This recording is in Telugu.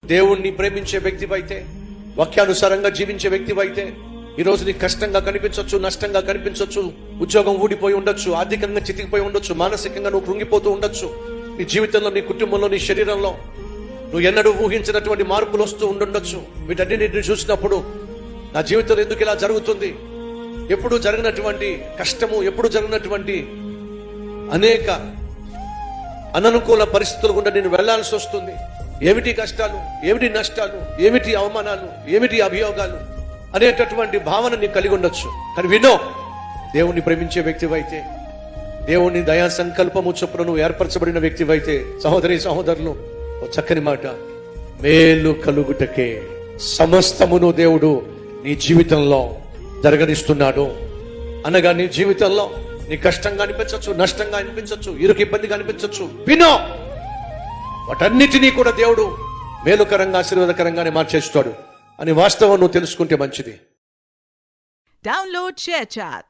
దేవుణ్ణి ప్రేమించే వ్యక్తివైతే, వాక్యానుసారంగా జీవించే వ్యక్తివైతే, ఈరోజు నీకు కష్టంగా కనిపించవచ్చు, నష్టంగా కనిపించవచ్చు, ఉద్యోగం ఊడిపోయి ఉండొచ్చు, ఆర్థికంగా చితికిపోయి ఉండొచ్చు, మానసికంగా నువ్వు కృంగిపోతూ ఉండొచ్చు. నీ జీవితంలో, నీ కుటుంబంలో, నీ శరీరంలో నువ్వు ఎన్నడూ ఊహించినటువంటి మార్పులు వస్తూ ఉండొచ్చు. వీటన్నిటిని చూసినప్పుడు నా జీవితంలో ఎందుకు ఇలా జరుగుతుంది, ఎప్పుడు జరిగినటువంటి కష్టము, ఎప్పుడు జరిగినటువంటి అనేక అననుకూల పరిస్థితులు గుండా నేను వెళ్లాల్సి వస్తుంది. ఏమిటి కష్టాలు, ఏమిటి నష్టాలు, ఏమిటి అవమానాలు, ఏమిటి అభియోగాలు అనేటటువంటి భావన నీకు కలిగి ఉండొచ్చు. కానీ వినో, దేవుణ్ణి ప్రేమించే వ్యక్తివైతే, దేవుని దయా సంకల్పము చొప్పున నువ్వు ఏర్పరచబడిన వ్యక్తివైతే, సహోదరి సహోదరులు, ఓ చక్కని మాట, మేలు కలుగుటకే సమస్తమును దేవుడు నీ జీవితంలో జరగనిస్తున్నాడు. అనగా నీ జీవితంలో నీ కష్టంగా అనిపించవచ్చు, నష్టంగా అనిపించవచ్చు, ఇరుకు ఇబ్బందిగా అనిపించవచ్చు. వినో, వాటన్నిటినీ కూడా దేవుడు మేలుకరంగా, ఆశీర్వాదకరంగానే మార్చేస్తాడు అని వాస్తవం నువ్వు తెలుసుకుంటే మంచిది. Download ShareChat.